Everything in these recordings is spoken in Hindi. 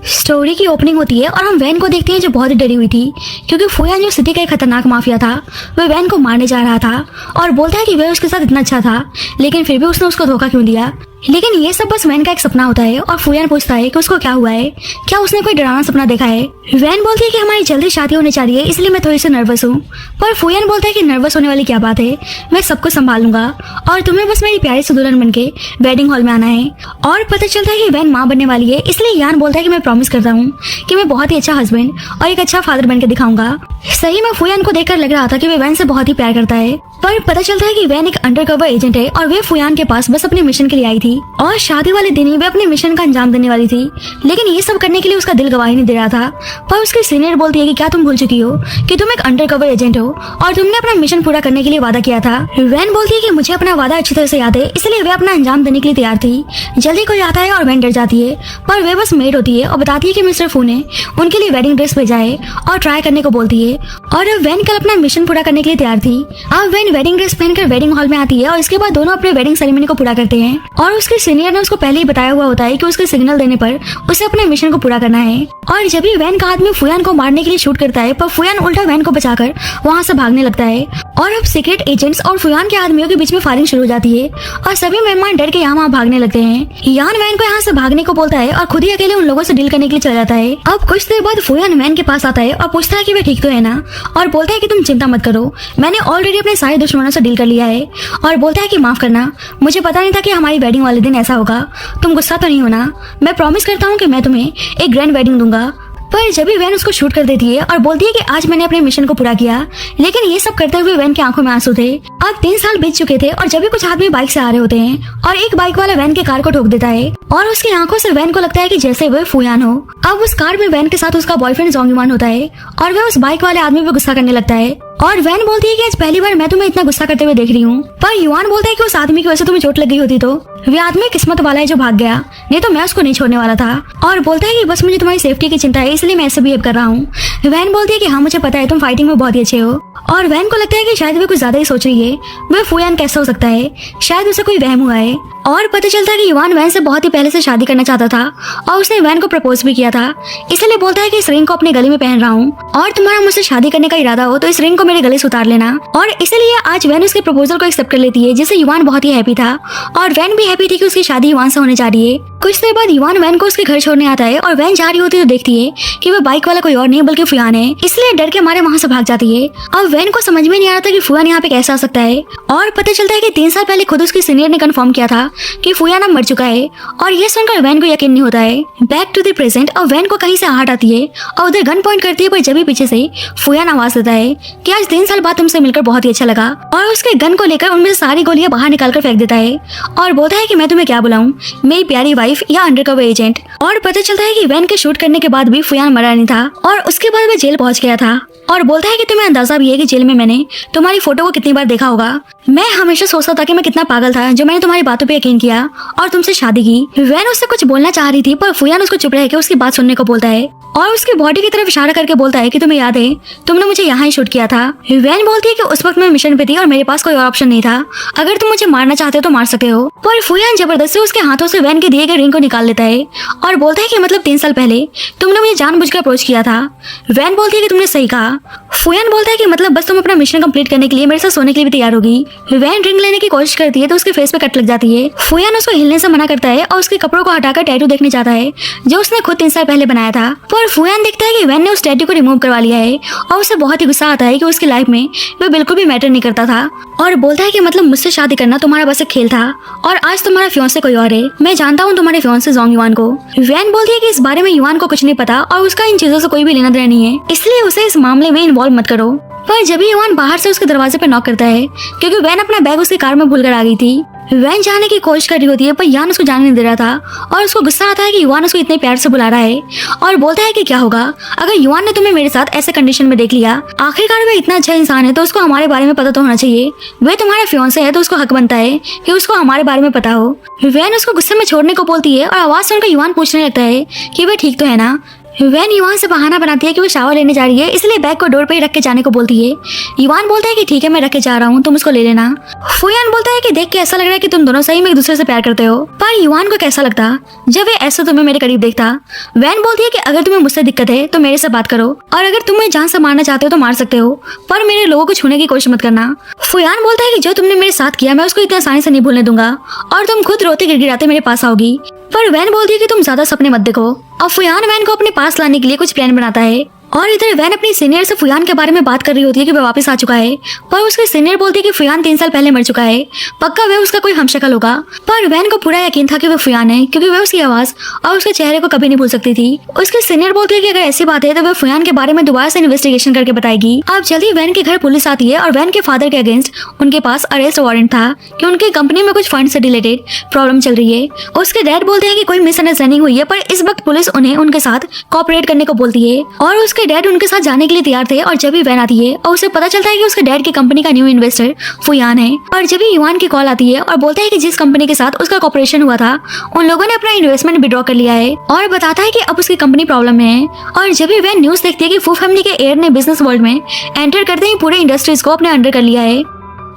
स्टोरी की ओपनिंग होती है और हम वैन को देखते हैं जो बहुत ही डरी हुई थी क्योंकि फुयान जो सिटी का एक खतरनाक माफिया था वह वैन को मारने जा रहा था और बोलता है कि वह उसके साथ इतना अच्छा था लेकिन फिर भी उसने उसको धोखा क्यों दिया। लेकिन ये सब बस वैन का एक सपना होता है और फुयान पूछता है कि उसको क्या हुआ है, क्या उसने कोई डरावना सपना देखा है। वैन बोलती है कि हमारी जल्दी शादी होने जा रही है इसलिए मैं थोड़ी सी नर्वस हूँ। पर फुयान बोलता है कि नर्वस होने वाली क्या बात है, मैं सबको संभाल लूंगा और तुम्हें बस मेरी प्यारी सी दुल्हन बनके वेडिंग हॉल में आना है। और पता चलता है कि वैन माँ बनने वाली है इसलिए यान बोलता है कि मैं प्रॉमिस करता हूँ कि मैं बहुत ही अच्छा हस्बैंड और एक अच्छा फादर बनकर दिखाऊंगा। सही में फुयान को देखकर लग रहा था कि वह वैन से बहुत ही प्यार करता है, पर पता चलता है कि वैन एक अंडरकवर एजेंट है और वे फुयान के पास बस अपने मिशन के लिए आई थी और शादी वाले दिन ही वे अपने मिशन का अंजाम देने वाली थी। लेकिन ये सब करने के लिए उसका दिल गवाही नहीं दे रहा था। पर उसकी सीनियर बोलती है कि क्या तुम भूल चुकी हो कि तुम एक अंडरकवर एजेंट हो और तुमने अपना मिशन पूरा करने के लिए वादा किया था। वैन बोलती है कि मुझे अपना वादा अच्छी तरह से याद है इसलिए वे अपना अंजाम देने के लिए तैयार थी। जल्दी कोई आता है और वैन डर जाती है, पर वे बस मेड होती है और बताती है कि मिस्टर फू ने उनके लिए वेडिंग ड्रेस भेजा है और ट्राई करने को बोलती है। और अब वैन कल अपना मिशन पूरा करने के लिए तैयार थी। अब वैन वेडिंग ड्रेस पहनकर वेडिंग हॉल में आती है और इसके बाद दोनों अपने वेडिंग सेरेमनी को पूरा करते हैं और उसके सीनियर ने उसको पहले ही बताया हुआ होता है कि उसके सिग्नल देने पर उसे अपने मिशन को पूरा करना है। और जब भी वैन का आदमी फुयान को मारने के लिए शूट करता है पर फुयान उल्टा वैन को बचाकर वहाँ से भागने लगता है और अब सीक्रेट एजेंट्स और फुयान के आदमियों के बीच में फायरिंग शुरू हो जाती है और सभी मेहमान डर के यहाँ भागने लगते हैं। यान वैन को यहाँ से भागने को बोलता है और खुद ही अकेले उन लोगों से डील करने के लिए चला जाता है। अब कुछ देर बाद फुयान वैन के पास आता है और पूछता है कि वे ठीक तो है ना, और बोलता है कि तुम चिंता मत करो, मैंने ऑलरेडी अपने सारे दुश्मनों से डील कर लिया है। और बोलता है कि माफ करना, मुझे पता नहीं था कि हमारी वेडिंग वाले दिन ऐसा होगा, तुम गुस्सा तो नहीं होना, मैं प्रॉमिस करता हूँ कि मैं तुम्हें एक ग्रैंड वेडिंग दूंगा। पर जब भी वैन उसको शूट कर देती है और बोलती है कि आज मैंने अपने मिशन को पूरा किया, लेकिन ये सब करते हुए वैन की आंखों में आंसू थे। अब 3 साल बीत चुके थे और जब भी कुछ आदमी बाइक से आ रहे होते हैं और एक बाइक वाला वैन के कार को ठोक देता है और उसकी आंखों से वैन को लगता है कि जैसे वह फुयान हो। अब उस कार में वैन के साथ उसका बॉयफ्रेंड जोंगयुआन होता है और वह उस बाइक वाले आदमी पे गुस्सा करने लगता है और वैन बोलती है कि आज पहली बार मैं तुम्हें इतना गुस्सा करते हुए देख रही हूँ। पर युआन बोलता है कि उस आदमी की वजह से तुम्हें चोट लग गई होती तो वे आदमी किस्मत वाला है जो भाग गया, नहीं तो मैं उसको नहीं छोड़ने वाला था। और बोलता है कि बस मुझे तुम्हारी सेफ्टी की चिंता है इसलिए मैं ऐसे बिहेव कर रहा हूँ। वैन बोलती है कि हाँ मुझे पता है तुम फाइटिंग में बहुत ही अच्छे हो। और वैन को लगता है कि शायद वे कुछ ज्यादा ही सोच रही है, वह फुयान कैसा हो सकता है, शायद उसे कोई वहम हुआ है। और पता चलता है कि युआन वैन से बहुत ही पहले से शादी करना चाहता था और उसने वैन को प्रपोज भी किया था, इसलिए बोलता है कि इस रिंग को अपने गले में पहन रहा हूँ और तुम्हारा मुझसे शादी करने का इरादा हो तो इस रिंग को मेरे गले से उतार लेना। और इसीलिए आज वैन उसके प्रपोजल को एक्सेप्ट कर लेती है जिससे युआन बहुत ही हैप्पी था और वैन भी हैप्पी थी कि उसकी शादी युआन से होने जा रही है। कुछ देर बाद युआन वैन को उसके घर छोड़ने आता है और वैन जा रही होती है तो देखती है कि वह बाइक वाला कोई और नहीं बल्कि फुयान है, इसलिए डर के मारे वहाँ से भाग जाती है। अब वैन को समझ में नहीं आ रहा था कि फुयान यहाँ पे कैसे आ सकता है और पता चलता है कि 3 साल पहले खुद उसकी सीनियर ने कंफर्म किया था कि फुयान अब मर चुका है और ये सुनकर वैन को यकीन नहीं होता है। बैक टू द प्रेजेंट और वैन को कहीं से आहट आती है और उधर गन पॉइंट करती है, पर जब भी पीछे से फुयान आवाज देता है कि आज 3 साल बाद तुमसे मिलकर बहुत ही अच्छा लगा और उसके गन को लेकर उनमें से सारी गोलियां बाहर निकाल कर फेंक देता है और बोलता है कि मैं तुम्हें क्या बुलाऊं, मेरी प्यारी वाइफ या अंडरकवर एजेंट। और पता चलता है कि वैन के शूट करने के बाद भी फुयान मरा नहीं था और उसके बाद वह जेल पहुंच गया था और बोलता है कि तुम्हें अंदाजा भी है कि जेल में मैंने तुम्हारी फोटो को कितनी बार देखा होगा। मैं हमेशा सोचता था कि मैं कितना पागल था जो मैंने तुम्हारी बातों पे यकीन किया और तुमसे शादी की। वैन उससे कुछ बोलना चाह रही थी पर फुयान उसको चुप रह के उसकी बात सुनने को बोलता है और उसकी बॉडी की तरफ इशारा करके बोलता है कि तुम्हें याद है तुमने मुझे यहाँ ही शूट किया था। वैन बोलती है कि उस वक्त मैं मिशन पे थी और मेरे पास कोई और ऑप्शन नहीं था, अगर तुम मुझे मारना चाहते हो तो मार सकते हो। पर फुयान जबरदस्ती उसके हाथों से वैन के दिए गए रिंग को निकाल लेता है और बोलता है कि मतलब 3 साल पहले तुमने मुझे जानबूझकर अप्रोच किया था। वैन बोलती है कि तुमने सही कहा। फुयान बोलता है कि मतलब बस तुम अपना मिशन कंप्लीट करने के लिए मेरे साथ सोने के लिए भी तैयार होगी। वैन रिंग लेने की कोशिश करती है तो उसके फेस पे कट लग जाती है। फुयान उसको हिलने से मना करता है और उसके कपड़ों को हटाकर टैटू देखने जाता है जो उसने खुद 3 साल पहले बनाया था। पर फुयान देखता है कि वैन ने उस टैटू को रिमूव करवा लिया है और उसे बहुत ही गुस्सा आता है कि उसकी लाइफ में वह बिल्कुल भी मैटर नहीं करता था और बोलता है कि मतलब मुझसे शादी करना तुम्हारा बस एक खेल था और आज तुम्हारा फियांसे कोई और है। मैं जानता हूँ तुम्हारे फियांसे जोंगयुआन को। वैन बोलती है कि इस बारे में युआन को कुछ नहीं पता और उसका इन चीजों से कोई भी लेना देना नहीं है, इसलिए उसे इस मामले में इन्वॉल्व मत करो। पर जब ही युआन बाहर से उसके दरवाजे पर नॉक करता है क्योंकि वैन अपना बैग उसकी कार में भूलकर आ गई थी। वैन जाने की कोशिश कर रही होती है पर यान उसको जाने नहीं दे रहा था और उसको गुस्सा आता है कि युआन उसको इतने प्यार से बुला रहा है और बोलता है कि क्या होगा अगर युआन ने तुम्हें मेरे साथ ऐसे कंडीशन में देख लिया, आखिरकार वह इतना अच्छा इंसान है तो उसको हमारे बारे में पता तो होना चाहिए, वह तुम्हारा फियांसे है तो उसको हक बनता है कि उसको हमारे बारे में पता हो। वैन उसको गुस्से में छोड़ने को बोलती है और आवाज सुनकर युआन पूछने लगता है कि वह ठीक तो है ना। वैन युवान से बहाना बनाती है कि वो शावर लेने जा रही है, इसलिए बैग को डोर पे ही रख के जाने को बोलती है। युवान बोलता है कि ठीक है, मैं रख के जा रहा हूँ, तुम उसको ले लेना। फुयान बोलता है कि देख के ऐसा लग रहा है कि तुम दोनों सही में एक दूसरे से प्यार करते हो। पर युवान को कैसा लगता जब वे ऐसा तुम्हें मेरे करीब देखता। वैन बोलती है कि अगर तुम्हें मुझसे दिक्कत है तो मेरे से बात करो, और अगर तुम मुझे जान से मारना चाहते हो तो मार सकते हो, पर मेरे लोगों को छूने की कोशिश मत करना। फुयान बोलता है कि जो तुमने मेरे साथ किया मैं उसको इतनी आसानी से नहीं भूलने दूंगा, और तुम खुद रोते गिड़गिड़ाते मेरे पास आओगी। पर वैन बोलती है कि तुम ज्यादा सपने मत देखो। अब फुयान वैन को अपने पास लाने के लिए कुछ प्लान बनाता है, और इधर वैन अपनी सीनियर से फुयान के बारे में बात कर रही होती है कि वह वापस आ चुका है। पर उसकी सीनियर बोलती है कि फुयान 3 साल पहले मर चुका है, पक्का वह उसका कोई हमशक्ल होगा। पर वैन को पूरा यकीन था कि वह फुयान है, क्योंकि वह उसकी आवाज और उसके चेहरे को कभी नहीं भूल सकती थी। उसकी सीनियर बोलती है कि अगर ऐसी बात है तो वह फुयान के बारे में दोबारा से इन्वेस्टिगेशन करके बताएगी। अब जल्दी वैन के घर पुलिस आती है, और वैन के फादर के अगेंस्ट उनके पास अरेस्ट वारंट था कि उनकी कंपनी में कुछ फंड से रिलेटेड प्रॉब्लम चल रही है। उसके डैड बोलते हैं कि कोई मिसअंडरस्टैंडिंग हुई है, पर इस वक्त पुलिस उन्हें उनके साथ कोऑपरेट करने को बोलती है, और उसके डैड उनके साथ जाने के लिए तैयार थे। और जब भी वैन आती है और उसे पता चलता है कि उसके डैड की कंपनी का न्यू इन्वेस्टर फुयान है, और जब भी युवान की कॉल आती है और बोलता है कि जिस कंपनी के साथ उसका कॉपरेशन हुआ था उन लोगों ने अपना इन्वेस्टमेंट विड्रॉ कर लिया है, और बताता है कि अब उसकी कंपनी प्रॉब्लम में है। और जब भी वैन न्यूज देखती है कि फू फैमिली के एयर ने बिजनेस वर्ल्ड में एंटर करते ही पूरे इंडस्ट्रीज को अपने अंडर कर लिया है,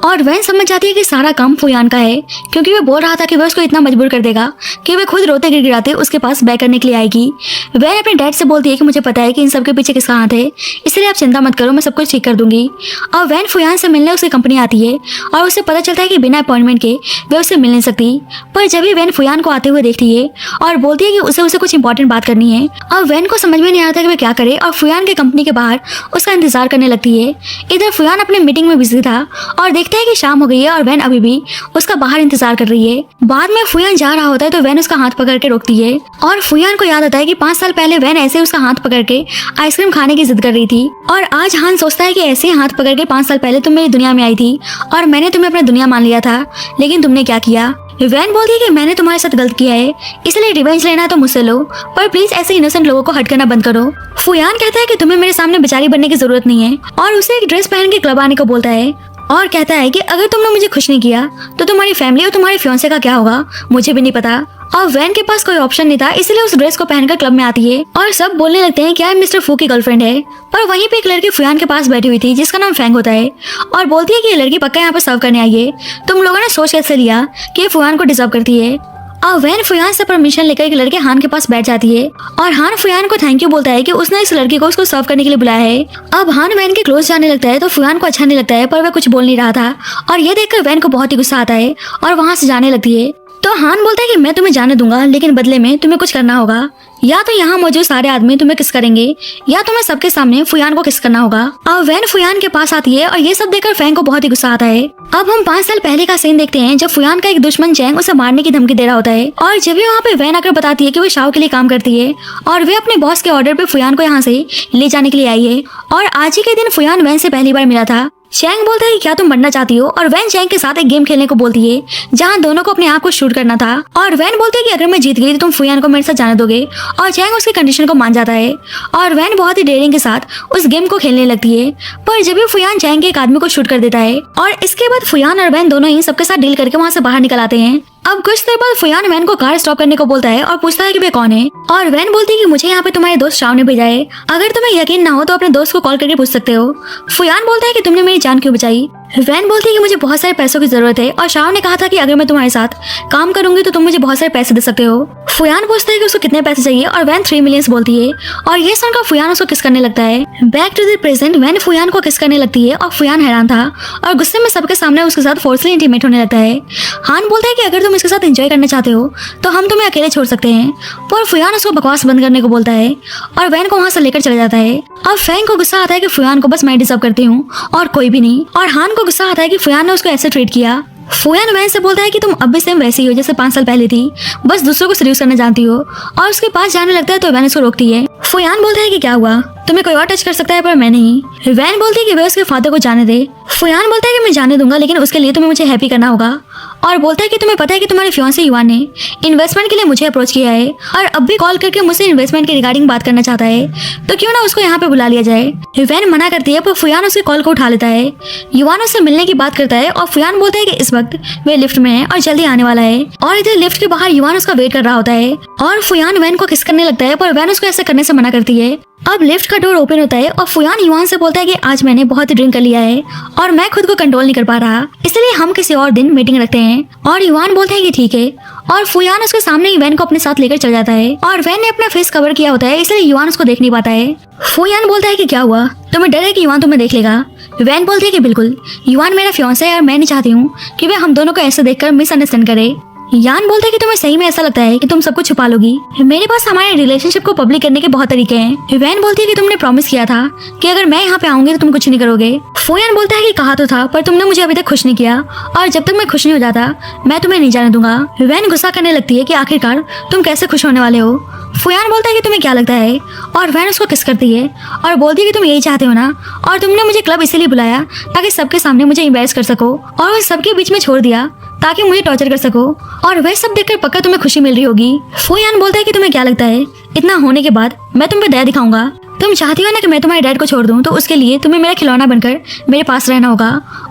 और वैन समझ जाती है कि सारा काम फुयान का है, क्योंकि वह बोल रहा था कि वह उसको इतना मजबूर कर देगा कि वह खुद रोते गिड़गिड़ाते उसके पास बैक करने के लिए आएगी। वैन अपने डैड से बोलती है कि मुझे पता है कि इन सब के पीछे किसका हाथ है, इसलिए आप चिंता मत करो, मैं सब कुछ ठीक कर दूंगी। और वैन फुयान से मिलने उसकी कंपनी आती है, और उसे पता चलता है कि बिना अपॉइंटमेंट के वह उससे मिल नहीं सकती। पर जब भी वैन फुयान को आते हुए देखती है और बोलती है कि उसे कुछ इंपॉर्टेंट बात करनी है, और वैन को समझ में नहीं आता कि वह क्या करे, और फुयान के कंपनी के बाहर उसका इंतजार करने लगती है। इधर फुयान अपने मीटिंग में बिजी था और देखता है कि शाम हो गई है, और वैन अभी भी उसका बाहर इंतजार कर रही है। बाद में फुयान जा रहा होता है तो वैन उसका हाथ पकड़ के रोकती है, और फुयान को याद आता है कि 5 साल पहले वैन ऐसे उसका हाथ पकड़ के आइसक्रीम खाने की जिद कर रही थी। और आज हान सोचता है कि ऐसे ही हाथ पकड़ के 5 साल पहले तुम मेरी दुनिया में आई थी, और मैंने तुम्हें अपना दुनिया मान लिया था, लेकिन तुमने क्या किया। वैन बोलती है कि मैंने तुम्हारे साथ गलत किया है, इसलिए रिवेंज लेना है तो मुझसे लो, पर प्लीज ऐसे इनोसेंट लोगों को हट करना बंद करो। फुयान कहता है कि तुम्हें मेरे सामने बेचारी बनने की जरूरत नहीं है, और उसे एक ड्रेस पहन के क्लब आने को बोलता है, और कहता है कि अगर तुमने मुझे खुश नहीं किया तो तुम्हारी फैमिली और तुम्हारे फियांसे का क्या होगा, मुझे भी नहीं पता। और वैन के पास कोई ऑप्शन नहीं था, इसलिए उस ड्रेस को पहनकर क्लब में आती है, और सब बोलने लगते हैं क्या मिस्टर फू की गर्लफ्रेंड है। पर वहीं पे एक लड़की फुयान के पास बैठी हुई थी जिसका नाम फैंग होता है, और बोलती है कि ये लड़की पक्का यहाँ पर सर्व करने आई है, तुम लोगों ने सोच कैसे लिया कि ये फुयान को डिजर्व करती है। और वैन फुयान से परमिशन लेकर एक लड़के हान के पास बैठ जाती है, और हान फुयान को थैंक यू बोलता है कि उसने इस लड़की को उसको सर्व करने के लिए बुलाया है। अब हान वैन के क्लोज जाने लगता है तो फुयान को अच्छा नहीं लगता है, पर वह कुछ बोल नहीं रहा था, और ये देखकर वैन को बहुत ही गुस्सा आता है और वहाँ से जाने लगती है। तो हान बोलता है कि मैं तुम्हें जाने दूंगा, लेकिन बदले में तुम्हें कुछ करना होगा, या तो यहाँ मौजूद सारे आदमी तुम्हें किस करेंगे, या तुम्हें सबके सामने फुयान को किस करना होगा। अब वैन फुयान के पास आती है, और ये सब देखकर फैंग को बहुत ही गुस्सा आता है। अब हम 5 साल पहले का सीन देखते हैं जब फुयान का एक दुश्मन चैंग उसे मारने की धमकी दे रहा होता है, और जब भी वहाँ पे वैन आकर बताती है कि वो शाओ के लिए काम करती है, और वे अपने बॉस के ऑर्डर पे फुयान को यहाँ से ले जाने के लिए आई है। और आज ही के दिन फुयान वैन से पहली बार मिला था। चैंग बोलता है कि क्या तुम मरना चाहती हो, और वैन चैंग के साथ एक गेम खेलने को बोलती है जहां दोनों को अपने आप को शूट करना था। और वैन बोलती है कि अगर मैं जीत गई तो तुम फुयान को मेरे साथ जाने दोगे, और चैंग उसकी कंडीशन को मान जाता है, और वैन बहुत ही डेयरिंग के साथ उस गेम को खेलने लगती है। पर जब भी फुयान चैंग के एक आदमी को शूट कर देता है, और इसके बाद फुयान और वैन दोनों ही सबके साथ डील करके वहाँ से बाहर निकल आते हैं। अब कुछ देर बाद फुयान वैन को कार स्टॉप करने को बोलता है और पूछता है कि वे कौन है, और वैन बोलती है कि मुझे यहाँ पे तुम्हारे दोस्त शाओ ने भेजा है, अगर तुम्हें यकीन ना हो तो अपने दोस्त को कॉल करके पूछ सकते हो। फुयान बोलता है कि तुमने मेरी जान क्यों बचाई। वैन बोलती है कि मुझे बहुत सारे पैसों की जरूरत है, और शाओ ने कहा था कि अगर मैं तुम्हारे साथ काम करूंगी तो तुम मुझे बहुत सारे पैसे दे सकते हो। फुयान पूछता है कि उसको कितने पैसे चाहिए, और वैन 3 मिलियन बोलती है, और ये सुनकर फुयान उसको किस करने लगता है। बैक टू द प्रेजेंट, वैन फुयान को किस करने लगती है, और फुयान हैरान था और गुस्से में सबके सामने उसके साथ फोर्सली इंटीमेट होने लगता है। हान बोलता है कि अगर तुम इसके साथ एंजॉय करना चाहते हो तो हम तुम्हें अकेले छोड़ सकते हैं, पर फुयान उसको बकवास बंद करने को बोलता है, और वैन को वहाँ से लेकर चला जाता है। अब फैंग को गुस्सा आता है कि फुयान को बस मैं डिजर्व करती हूँ और कोई भी नहीं, और हान को गुस्सा आता है कि फुयान ने उसको ऐसे ट्रीट किया। फुयान वैन से बोलता है कि तुम अब भी सेम वैसी हो जैसे 5 साल पहले थी, बस दूसरों को सीरियस करना जानती हो, और उसके पास जाने लगता है तो वैन उसको रोकती है। फुयान बोलता है कि क्या हुआ, तुम्हें कोई और टच कर सकता है पर मैं नहीं। वैन बोलती है कि वह उसके फादर को जाने दे। फुयान बोलता है कि मैं जाने दूंगा, लेकिन उसके लिए तुम्हें मुझे हैप्पी करना होगा, और बोलता है कि तुम्हें पता है कि तुम्हारे फियांसे युवान ने इन्वेस्टमेंट के लिए मुझे अप्रोच किया है और अब भी कॉल करके मुझसे इन्वेस्टमेंट के रिगार्डिंग बात करना चाहता है, तो क्यों ना उसको यहाँ पे बुला लिया जाए। वैन मना करती है पर फुयान उसके कॉल को उठा लेता है। युवान उससे मिलने की बात करता है और फुयान बोलता है कि इस वक्त वे लिफ्ट में है और जल्दी आने वाला है। और इधर लिफ्ट के बाहर युवान उसका वेट कर रहा होता है और फुयान वैन को किस करने लगता है पर वैन उसको ऐसा करने से मना करती है। अब लिफ्ट का डोर ओपन होता है और फुयान युवान से बोलता है कि आज मैंने बहुत ड्रिंक कर लिया है और मैं खुद को कंट्रोल नहीं कर पा रहा, इसलिए हम किसी और दिन मीटिंग रखते हैं। और युवान बोलता है कि ठीक है और फुयान उसके सामने ही वैन को अपने साथ लेकर चल जाता है और वैन ने अपना फेस कवर किया होता है, इसलिए युवान उसको देख नहीं पाता है। फुयान बोलता है कि क्या हुआ, तुम्हें डर है कि युवान तुम्हें देख लेगा। वैन बोलती है कि बिल्कुल, युवान मेरा फियांसे है और मैं नहीं चाहती हूँ कि वे हम दोनों को ऐसे देखकर मिसअंडरस्टैंड करे। यान बोलता है कि तुम्हें सही में ऐसा लगता है कि तुम सब कुछ छुपा लोगी, मेरे पास हमारे रिलेशनशिप को पब्लिक करने के बहुत तरीके हैं। वैन बोलती है कि तुमने प्रॉमिस किया था कि अगर मैं यहाँ पे आऊंगी तो तुम कुछ नहीं करोगे। फुयान बोलता है कि कहा तो था पर तुमने मुझे अभी तक खुश नहीं किया और जब तक मैं खुश नहीं हो जाता मैं तुम्हें नहीं जाने दूंगा। वैन गुस्सा करने लगती है कि आखिरकार तुम कैसे खुश होने वाले हो। फुयान बोलता है कि तुम्हें क्या लगता है और वैन उसको किस करती है और बोलती है कि तुम यही चाहते हो ना और तुमने मुझे क्लब इसीलिए बुलाया ताकि सबके सामने मुझे एम्बैरेस कर सको और उस सबके बीच में छोड़ दिया ताकि मुझे टॉर्चर कर सको और वह सब देखकर पक्का तुम्हें खुशी मिल रही होगी। फुयान बोलता है कि तुम्हें क्या लगता है इतना होने के बाद मैं तुम पे दया दिखाऊंगा, तुम चाहती हो ना कि मैं तुम्हारे डैड को छोड़ दूं तो उसके लिए तुम्हें मेरा खिलौना बनकर मेरे पास रहना होगा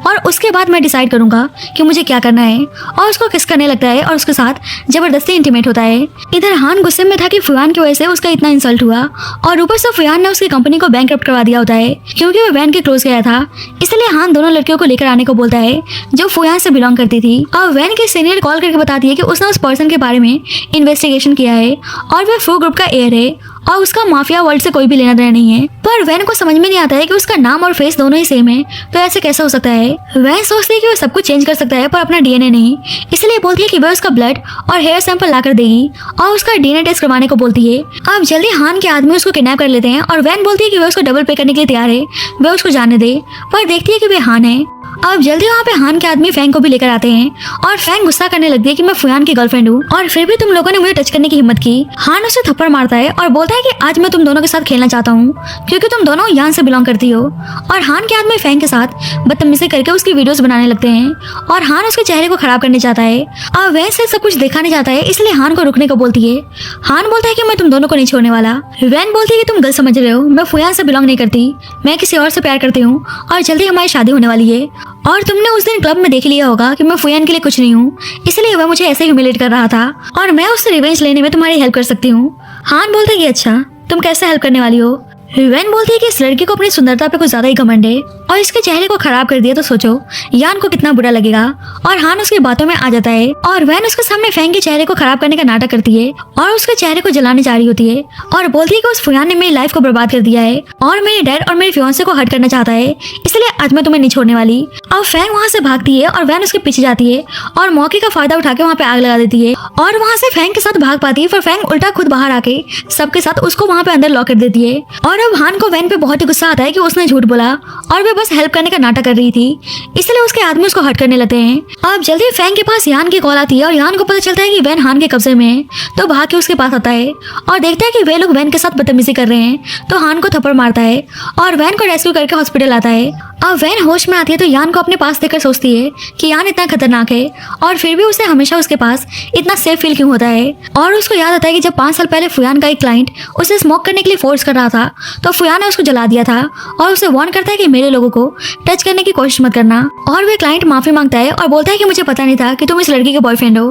और उसके बाद मैं डिसाइड करूंगा कि मुझे क्या करना है। और उसको किस करने लगता है और उसके साथ जबरदस्ती इंटीमेट होता है। इधर हान गुस्से में था कि फुयान की वजह से उसका इतना इंसल्ट हुआ और ऊपर से फुयान ने उसकी कंपनी को बैंकरप्ट करवा दिया होता है क्योंकि वो वैन के क्लोज गया था, इसलिए हान दोनों लड़कियों को लेकर आने को बोलता है जो फुयान से बिलोंग करती थी। और वैन की सीनियर कॉल करके बताती है कि उसने उस पर्सन के बारे में इन्वेस्टिगेशन किया है और वह फ्रू ग्रुप का एयर है और उसका माफिया वर्ल्ड से कोई भी लेना देना नहीं है। पर वैन को समझ में नहीं आता है कि उसका नाम और फेस दोनों ही सेम है, तो ऐसे कैसे हो सकता है। वैन सोचती है कि वह सब कुछ चेंज कर सकता है पर अपना डीएनए नहीं, इसलिए बोलती है कि वह उसका ब्लड और हेयर सैंपल ला कर देगी और उसका डीएनए टेस्ट करवाने को बोलती है। अब जल्दी हान के आदमी उसको किडनैप कर लेते हैं और वैन बोलती है कि वह उसको डबल पे करने के लिए तैयार है, वह उसको जाने दे, पर देखती है कि वह हान है। अब जल्दी वहाँ पे हान के आदमी फैंग को भी लेकर आते हैं और फैंग गुस्सा करने लगती है कि मैं फुयान की गर्लफ्रेंड हूँ और फिर भी तुम लोगों ने मुझे टच करने की हिम्मत की। हान उसे थप्पड़ मारता है और बोलता है कि आज मैं तुम दोनों के साथ खेलना चाहता हूँ क्योंकि तुम दोनों यान से बिलोंग करती हो। और हान के आदमी फैंग के साथ बदतमीजी करके उसकी वीडियोस बनाने लगते हैं और हान उसके चेहरे को खराब करने चाहता है। अब वैसे सब कुछ दिखाने जाता है, इसलिए हान को रुकने को बोलती है। हान बोलता है कि मैं तुम दोनों को नहीं छोड़ने वाला। वैन बोलती है कि तुम गलत समझ रहे हो, मैं फुयान से बिलोंग नहीं करती, मैं किसी और से प्यार करती हूँ और जल्दी हमारी शादी होने वाली है। और तुमने उस दिन क्लब में देख लिया होगा कि मैं फुयान के लिए कुछ नहीं हूँ, इसलिए वह मुझे ऐसे ह्यूमिलेट कर रहा था और मैं उससे रिवेंज लेने में तुम्हारी हेल्प कर सकती हूँ। हान बोलता है कि अच्छा, तुम कैसे हेल्प करने वाली हो। वैन बोलती है कि इस लड़के को अपनी सुंदरता पे कुछ ज्यादा ही घमंड है और इसके चेहरे को खराब कर दिया तो सोचो यान को कितना बुरा लगेगा। और हान उसकी बातों में आ जाता है और वैन उसके सामने फैंग के चेहरे को खराब करने का नाटक करती है और उसके चेहरे को जलाने जा रही होती है और बोलती है कि उस फुयान ने मेरी लाइफ को बर्बाद कर दिया है और मेरे डैड और मेरे फियांसे को हर्ट करना चाहता है, इसलिए आज मैं तुम्हें नहीं छोड़ने वाली। अब फैंग वहाँ से भागती है और वैन उसके पीछे जाती है और मौके का फायदा उठा के वहाँ पे आग लगा देती है और वहाँ से फैंग के साथ भाग पाती है, पर फैंग उल्टा खुद बाहर आके सबके साथ उसको वहाँ पे अंदर लॉक कर देती है। और अब हान को वैन पे बहुत ही गुस्सा आता है कि उसने झूठ बोला और वे बस हेल्प करने का नाटक कर रही थी, इसलिए उसके आदमी उसको हर्ट करने लगते हैं। अब जल्दी फैंग के पास यान की कॉल आती है और यान को पता चलता है कि वैन हान के कब्जे में है, तो भाग के उसके पास आता है और देखता है कि वे लोग वैन के साथ बदतमीजी कर रहे हैं, तो हान को थप्पड़ मारता है और वैन को रेस्क्यू करके हॉस्पिटल आता है। अब वैन होश में आती है तो यान को अपने पास देखकर सोचती है कि यान इतना खतरनाक है और फिर भी उसे हमेशा उसके पास इतना सेफ फील क्यों होता है। और उसको याद आता है कि जब 5 साल पहले फुयान का एक क्लाइंट उसे स्मोक करने के लिए फोर्स कर रहा था तो फुयान ने उसको जला दिया था और उसे वार्न करता है कि मेरे लोगों को टच करने की कोशिश मत करना। और वे क्लाइंट माफी मांगता है और बोलता है कि मुझे पता नहीं था कि तुम इस लड़की के बॉयफ्रेंड हो।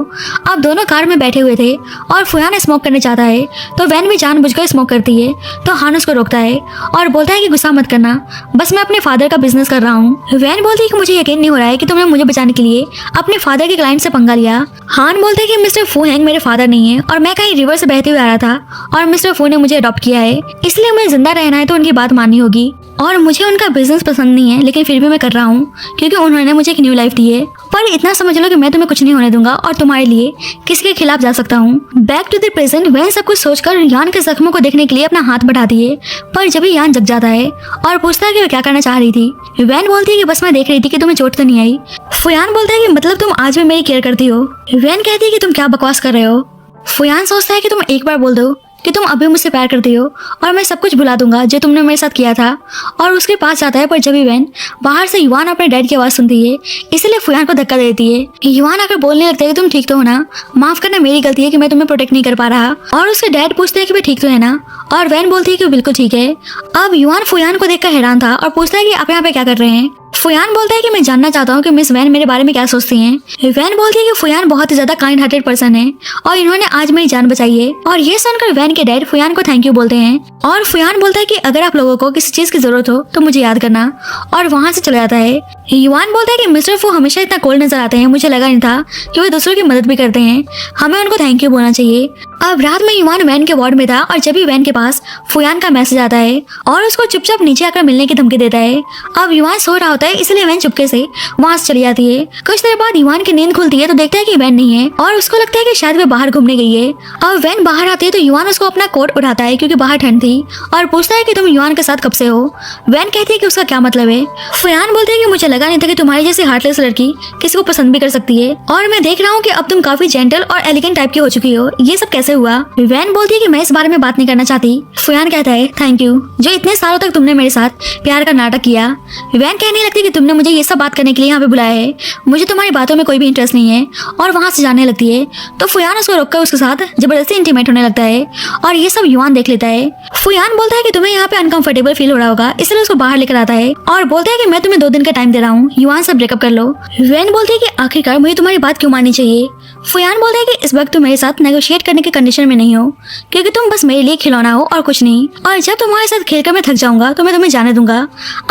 अब दोनों कार में बैठे हुए थे और फुयान स्मोक करने चाहता है तो वैन भी जानबूझकर स्मोक करती है, तो हान उसको रोकता है और बोलता है कि गुस्सा मत करना, बस मैं अपने फादर का बिजनेस कर रहा हूँ। वैन बोलती है कि मुझे यकीन नहीं हो रहा है कि तुमने मुझे बचाने के लिए अपने फादर के क्लाइंट से पंगा लिया। हान बोलते हैं कि मिस्टर फू हैंग मेरे फादर नहीं है और मैं कहीं रिवर से बहते हुए आ रहा था और मिस्टर फू ने मुझे अडॉप्ट किया है, इसलिए मुझे जिंदा रहना है तो उनकी बात माननी होगी। और मुझे उनका बिजनेस पसंद नहीं है लेकिन फिर भी मैं कर रहा हूँ क्योंकि उन्होंने मुझे एक न्यू लाइफ दी है। पर इतना समझ लो कि मैं तुम्हें कुछ नहीं होने दूंगा और तुम्हारे लिए किसी के खिलाफ जा सकता हूँ। Back to the present when सब कुछ सोचकर यान के जख्मों को देखने के लिए अपना हाथ बढ़ाती है, पर जब ही यान जग जाता है और पूछता है कि वह क्या करना चाह रही थी। वैन बोलती है कि बस मैं देख रही थी कि तुम्हें चोट तो नहीं आई। फुयान बोलता है कि मतलब तुम आज भी मेरी केयर करती हो। वैन कहती है कि तुम क्या बकवास कर रहे हो। फुयान सोचता है कि तुम एक बार बोल दो कि तुम अभी मुझसे प्यार करती हो और मैं सब कुछ भुला दूंगा जो तुमने मेरे साथ किया था। और उसके पास जाता है, पर जब भी वैन बाहर से युवान अपने डैड की आवाज़ सुनती है, इसलिए फुयान को धक्का देती है। युवान आकर बोलने लगता है कि तुम ठीक तो हो ना, माफ करना मेरी गलती है कि मैं तुम्हें प्रोटेक्ट नहीं कर पा रहा। और उसके डैड पूछते हैं कि वे ठीक तो है ना, और वैन बोलती है कि बिल्कुल ठीक है। अब युवान फुयान को देखकर हैरान था और पूछता है कि आप यहाँ पे क्या कर रहे हैं। फुयान बोलता है कि मैं जानना चाहता हूँ कि मिस वैन मेरे बारे में क्या सोचती हैं। वैन बोलती है कि फुयान बहुत ही ज्यादा काइंड हार्टेड पर्सन है और इन्होंने आज मेरी जान बचाई है। और ये सुनकर वैन के डैड फुयान को थैंक यू बोलते हैं। और फुयान बोलता है कि अगर आप लोगों को किसी चीज की जरूरत हो तो मुझे याद करना, और वहाँ से चला जाता है। युवान बोलता है कि मिस्टर फू हमेशा इतना कोल्ड नजर आते हैं, मुझे लगा नहीं था कि वे दूसरों की मदद भी करते हैं, हमें उनको थैंक यू बोलना चाहिए। अब रात में युवान वैन के वार्ड में था और जब भी वैन के पास फुयान का मैसेज आता है और उसको चुपचाप नीचे आकर मिलने की धमकी देता है। अब युवान सो रहा होता है, इसलिए वैन चुपके से वहां से चली जाती है। कुछ देर बाद युवान की नींद खुलती है तो देखता है कि वैन नहीं है और उसको लगता है कि शायद वे बाहर घूमने गई है। अब वैन बाहर आती है तो युवान उसको अपना कोट उठाता है क्योंकि बाहर ठंड थी और पूछता है कि तुम युवान के साथ कब से हो। वैन कहती है कि उसका क्या मतलब है। फुयान बोलते हैं कि मुझे लगा नहीं था कि तुम्हारी जैसी हार्टलेस लड़की किसी को पसंद भी कर सकती है, और मैं देख रहा हूँ कि अब तुम काफी जेंटल और एलिगेंट टाइप की हो चुकी हो, ये सब कैसे हुआ। वैन बोलती है कि मैं इस बारे में बात नहीं करना चाहती। फुयान कहता है थैंक यू जो इतने सालों तक तुमने मेरे साथ प्यार का नाटक किया। वैन कहने लगती है कि तुमने मुझे ये सब बात करने के लिए यहाँ पे बुलाया है, मुझे तुम्हारी बातों में कोई भी इंटरेस्ट नहीं है, और वहां से जाने लगती है। तो फुयान उसको रोककर उसके साथ जबरदस्ती इंटीमेट होने लगता है और ये सब युवान देख लेता है। फुयान बोलता है कि तुम्हें यहाँ पे अनकंफर्टेबल फील हो रहा होगा, इसलिए उसको बाहर लेकर आता है और बोलता है कि मैं तुम्हें 2 दिन का टाइम दे रहा हूँ, युवान से ब्रेकअप कर लो। वैन बोलती है कि आखिरकार मुझे तुम्हारी बात क्यों माननी चाहिए। फुयान बोलता है कि इस वक्त तुम मेरे साथ नेगोशिएट करने की कंडीशन में नहीं हो क्योंकि तुम बस मेरे लिए खिलौना हो और कुछ नहीं, और जब तुम्हारे साथ खेलकर मैं थक जाऊंगा तो मैं तुम्हें जाने दूंगा।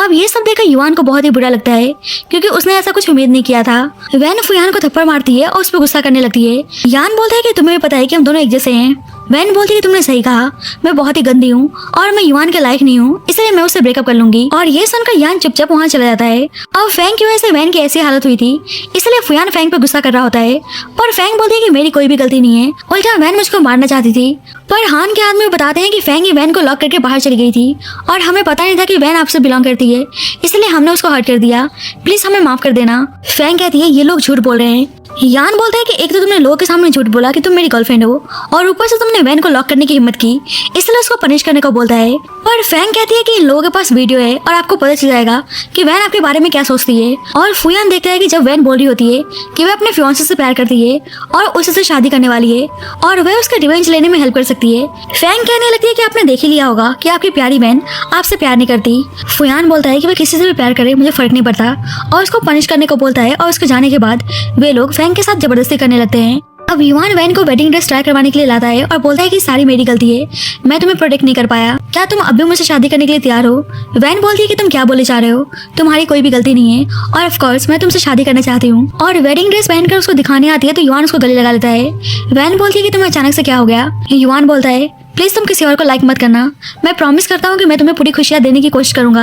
अब ये सब देखकर युवान को बहुत ही बुरा लगता है क्योंकि उसने ऐसा कुछ उम्मीद नहीं किया था। वैन फुयान को थप्पड़ मारती है और उस पर गुस्सा करने लगती है। यान बोलता है कि तुम्हें पता है कि हम दोनों एक जैसे हैं। वैन बोलती है कि तुमने सही कहा, मैं बहुत ही गंदी हूँ और मैं युवान के लायक नहीं हूँ, इसलिए मैं उससे ब्रेकअप कर लूंगी। और ये सुनकर यान चुपचाप वहाँ चला जाता है। अब फैंग की वजह से वैन की ऐसी हालत हुई थी, इसलिए फुयान फैंग पे गुस्सा कर रहा होता है, पर फैंग बोलती है कि मेरी कोई भी गलती नहीं है, उल्टा वैन मुझको मारना चाहती थी। पर हान के आदमी बताते हैं कि फैंग ही वैन को लॉक करके बाहर चली गई थी और हमें पता नहीं था कि वैन आपसे बिलोंग करती है, इसलिए हमने उसको हर्ट कर दिया, प्लीज हमें माफ कर देना। फैंग कहती है ये लोग झूठ बोल रहे हैं। यान बोलता है कि एक तो तुमने लोगों के सामने झूठ बोला कि तुम मेरी गर्लफ्रेंड हो और ऊपर से तुमने वैन को लॉक करने की हिम्मत की, इसलिए उसको पनिश करने को बोलता है। पर फैंग कहती है कि इन लोगों के पास वीडियो है और आपको पता चल जाएगा कि वैन आपके बारे में क्या सोचती है। और फुयान देखता है कि जब वैन बोल रही होती है कि वह अपने फियांसे से प्यार करती है और उससे शादी करने वाली है और वह उसका रिवेंज लेने में हेल्प कर सकती है। फैंग कहने लगती है कि आपने देख ही लिया होगा कि आपकी प्यारी बहन आपसे प्यार नहीं करती। फुयान बोलता है कि वह किसी से भी प्यार करे मुझे फर्क नहीं पड़ता और उसको पनिश करने को बोलता है। और उसके जाने के बाद वे लोग फैंग के साथ जबरदस्ती करने लगते हैं। अब युवान वैन को वेडिंग ड्रेस ट्राई करवाने के लिए लाता है और बोलता है कि सारी मेरी गलती है, मैं तुम्हें प्रोटेक्ट नहीं कर पाया, क्या तुम अब भी मुझसे शादी करने के लिए तैयार हो। वैन बोलती है कि तुम क्या बोले जा रहे हो, तुम्हारी कोई भी गलती नहीं है और ऑफ कोर्स मैं तुमसे शादी करना चाहती हूँ। और वेडिंग ड्रेस पहनकर उसको दिखाने आती है तो युवान उसको गले लगा लेता है। वैन बोलती है कि तुम्हें अचानक से क्या हो गया। युवान बोलता है प्लीज तुम किसी और को लाइक मत करना, मैं प्रॉमिस करता हूँ कि मैं तुम्हें पूरी खुशियाँ देने की कोशिश करूंगा।